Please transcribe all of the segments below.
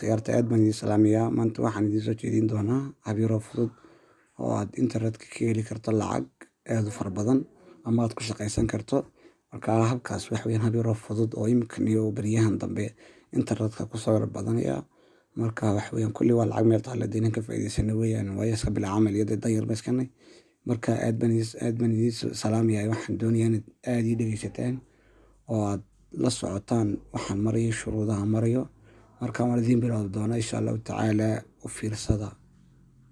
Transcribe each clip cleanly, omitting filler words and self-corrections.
Khiyaarta aad baan idin salaamayaa. Maanta waxaan idiin soo jeedin doonaa hab yar oo fudud oo aad internetka ka heli karto lacag aad u fara badan ama aad ku shaqaysan karto. Marka habkaas waxa weeyaan hab yar oo fudud oo imkan iyo baryahan dambe internetka ku soo badanaya. Marka waxa weeyaan kulli waa lacag meel taalo diinan ka faa'iideysana weeyaan waayo iska bil camal iyo dad yar baskanay. Marka aad baan idin salaamayaa. Waxaan doonayaa inaad aad ii dhageysataan oo aad la socotaan waxaan marayo shuruudaha marayo. Marka waan idin bilaabi doonaa insha Allah tacaala u fiirsada.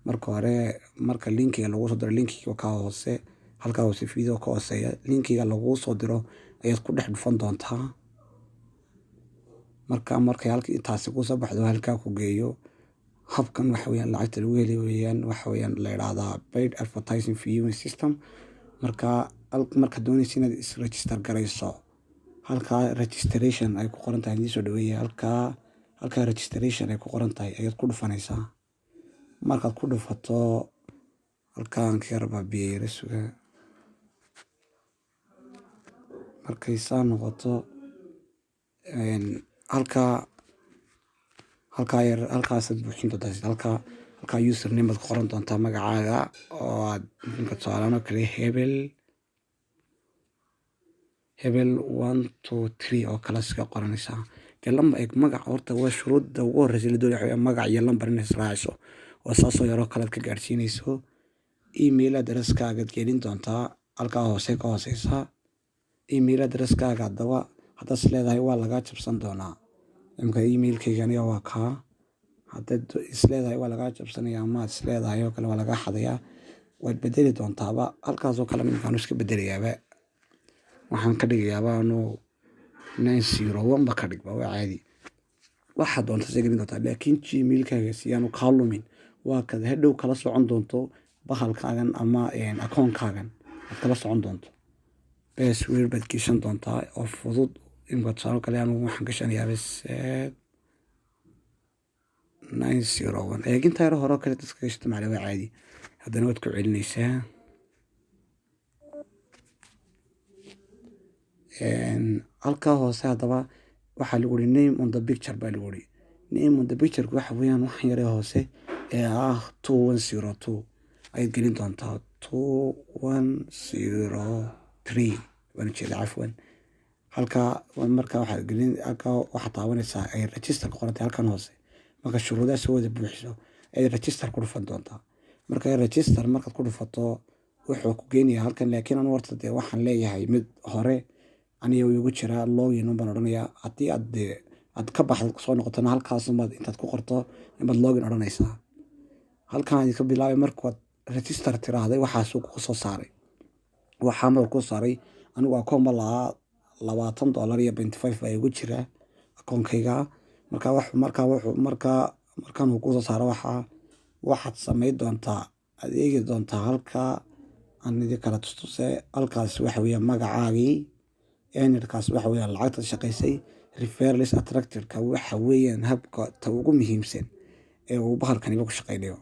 Marka hore marka linkiga lagu soo diro linkiga ka hoose halka hoose video ka hooseeya linkiga lagu soo diro ayaad ku dhex dhufan doontaa. Marka halka intaasi ku soo baxdo halka ku geeyo habkan waxa weeyaan lacagta lagu heli weeyaan waxa weeyaan la yiraahdaa paid advertising viewing system. Marka doonaysid inaad is register garayso halka registration ay ku qoran tahay idin soo dhaweeyay halka registration ay ku qoran tahay ayaad ku dhufanaysaa. Markaad ku dhufato halkaan ka yarba biirisuga markay saan noqoto halkaas buuxin doontaa halka username ku qoran doontaa magacaaga oo aad ninka tusaalaano kale hebel 1 2 3 oo kala iska qoranaysaa. Lamba ay magac horta waa shuruudda ugu horreysay la doonayo magac iyo lambar in israaciso oo saasoo yaro kala ka gaarsiinayso. Email address-kaaga gelin doontaa halka hoose ka hooseysa. Email address-kaaga haddaad isleedahay waa laga jabsan doonaa. Imka email-kayga aniga waa kaa haddaad isleedahay waa laga jabsanayaa ama aad isleedahay oo kale waa laga xadayaa waad bedeli doontaaba halkaasoo kale minkaan iska bedelayaaba. Waxaan ka dhigayaaba anuu 901 ba ka dhigba waa caadi. Waxaad doonto gelin doontaa laakiin Gmail-kaaga si aanu ka lumin waa kad hadhow kala socon doonto bahalkaagan ama account-kaagan aad kala socon doonto. Password baad gashan doontaa oo fudud imka tusaale kale anigu waxaan gashanayaa 901 inta yar hore kale dadka isticmaala waa caadi. Haddana waad ku celinaysaa halka hoose haddaba waxaa lagu yiri name on the picture baa lagu yiri. Name on the picture waxa weeyaan wax yar hoose ee 2102 ay gelin doontaa 2103 waan jeedaa cafwan. Halka marka waxaad gelin halka waxa taabanaysaa ay register qorantay halkan hoose. Marka shuruudaha soo wada buuxiso ay register ku dhufan doontaa. Marka register markaad ku dhufato wuxuu ku geenayaa halkan laakiin aan warta waxaan leeyahay mid hore aniga ugu jira login baan oranayaa haddii aad ka baxdo soo noqotana halkaas intaad ku qorto inaad login oranaysaa. Halkaan ka bilaabay markaad register tiraahday waxaas uu ku soo saaray waxaan ku saaray anigu akoon ma laha $20.25 ay ugu jira akoonkayga. Markaan uu ku soo saaro waxaad samayn doontaa adeegi doontaa halka aan idin kala tustusay halkaas waxa weeyaan magacaagii enerkaas waxa weeyaan lacagta shaqaysay referrals attractor-ka waxa weeyaan habka ugu muhiimsan ee uu bahalkani ku shaqeynayo.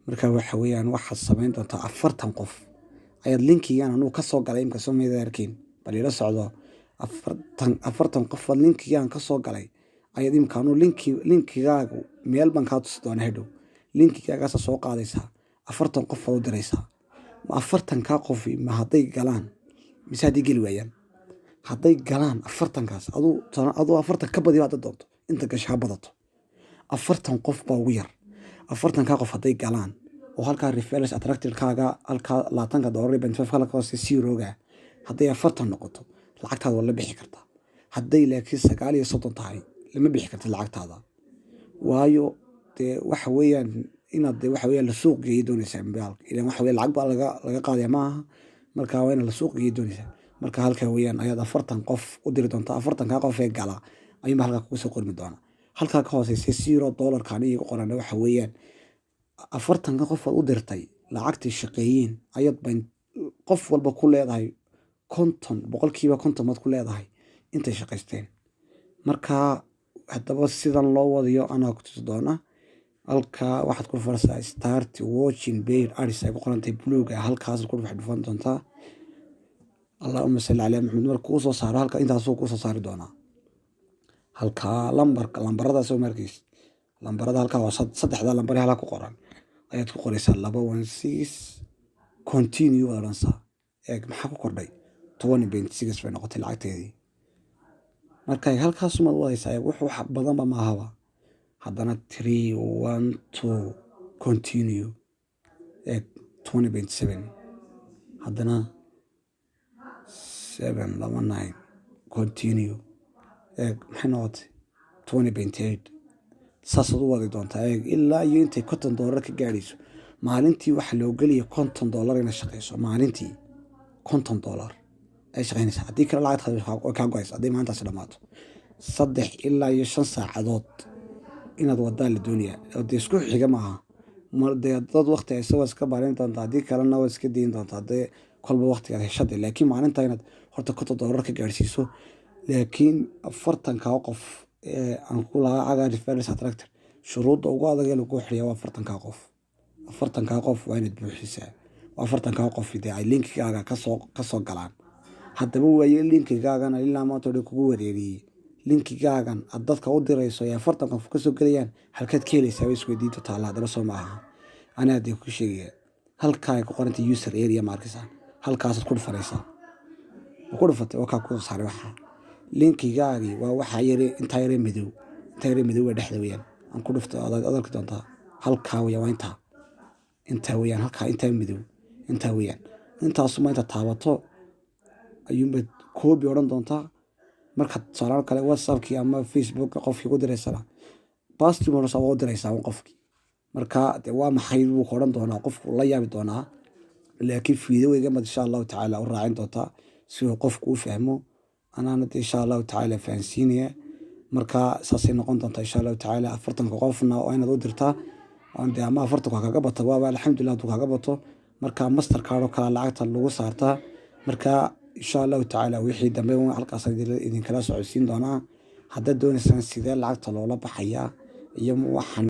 Marka waxa weeyaan waxaad samayn doontaa 40 qof ayaad linkigan anu ka soo galay imka soo meedarkiin bal ila socdo 40 qof linkigan ka soo galay ayaad imkaanu linkigaagu meel baan ka tusi doonaa hadhow linkigaaga soo qaadaysaa 40 qof oo diraysaa 40 ka qof ma hadday galaan mise hadii geli waayaan hadday galaan 40 kaas aduu 40 ka badi baad doonto inta gashaa badato 40 qof baa ugu yar 40 ka qof hadday galaan oo halka referrals attractor-kaaga halka $20.25 halka hoose zero-ga hadday 40 noqoto lacagtaada waa la bixi kartaa. Hadday laakiin 39 tahay lama bixi kartid lacagtaada waayo waxa weeyaan inaad waxa weeyaan la suuq geeyo doonaysaa mobile ilaa waxa weeyaan lacag baa laga qaaday maaha. Marka waa in la suuq geeyo doonaysaa marka halka weeyaan ayaad 40 qof u diri doontaa 40 ka qof ee gala ayuu halka ku soo qormi doona halka ka hooseysa $0 kan iyagu qoran waxa weeyaan 40 ka qof u dirtay lacagtii shaqeeyeen ayaad baan qof walba ku leedahay 50% mad ku leedahay intay shaqeysteen. Marka haddaba sidan loo wadiyo anaa ku tusi doona halka waxaad ku farsaa start watching paid ads ay ku qorantay blue halkaas ku dhufan doontaa. Allahumma salli ala Muhammad markuu soo saaro halka intaas uu ku soo saari doonaa halka lambarada soo markiis lambarada halkaa waa saddexda lambar halkaa ku qoran ayaad ku qoraysaa 216 continue waad odhanaysaa. Eeg maxaa ku kordhay 20.6 bay noqotay lacagteedii. marka halkaas umaad wadaysaa wax badanba maahaba. haddana 312 continue eeg 20.7 haddana 729 continue eeg maxay noqotay 20.8 saasaad u wadi doontaa eeg ilaa iyo intay $50 ka gaadhayso. maalintii waxaa loo gelaya $50 inay shaqayso. maalintii $50 ay shaqaynaysaa. haddii kale lacagtaada way kaa go-aysa hadday maalintaasi dhammaato. 3 ilaa iyo 5 saacadood inaad wadaa la doonayaa oo dee isku xiga maaha. dee dad waqti haysa waa iska baarin doontaa, haddii kalena waa iska dayin doontaa dee kolba waqtigaad heshade. laakiin maalinta inaad horta $50 ka gaadhsiiso. laakiin 40 qof aan ku lahaa caga reference attractor shuruudda ugu adag ee lagu xiriyaa waa 40 qof. 40 qof waa inaad buuxisaa. waa 40 qof dee ay linkigaaga kasoo galaan. haddaba waaye linkigaagana ilaa maanta hore kugu wareeriyey. linkigaagan aad dadka u dirayso ee 40 qof kasoo gelayaan halkaad ka helaysaa way isweydiinta taalla. haddaba soo maaha anaa dee ku sheegaya halkaa ay ku qorantay user area markisa halkaasaad ku dhufanaysaa. ku dhufatay waa kaa ku saaray waxa linkigaagii waa waxa yare intaa yare madow waa dhexda weeyaan. aan ku dhuftay aad arki doontaa halkaa weeyaan. waa intaa weeyaan halkaa intaa madow intaa weeyaan. intaasuma inta taabato ayuunbaad koobi odhan doontaa. markaad tusaale kale whatsappkii ama facebookka qofkii ku diraysana bastimos waa u diraysaa qofkii. marka dee waa maxay buu ka odhan doonaa qofku la yaabi doonaa. laakiin fiidiyowga mad insha allahu tacaala u raacin doontaa si uu qofku u fahmo. anaana dee insha allahu tacaala fahansiinaya. marka saasay noqon doontaa insha allahu tacaala. 40 qofna waa inaad u dirtaa dee ama 40 kaga bato waaba alxamdulillah hadduu kaga bato. marka mastercard oo kale lacagta lagu saartaa. marka insha allahu tacaala wixii dambe halkaas idinkala socodsiin doonaa. haddaad doonaysaan sidee lacagta loola baxayaa iyo waxaan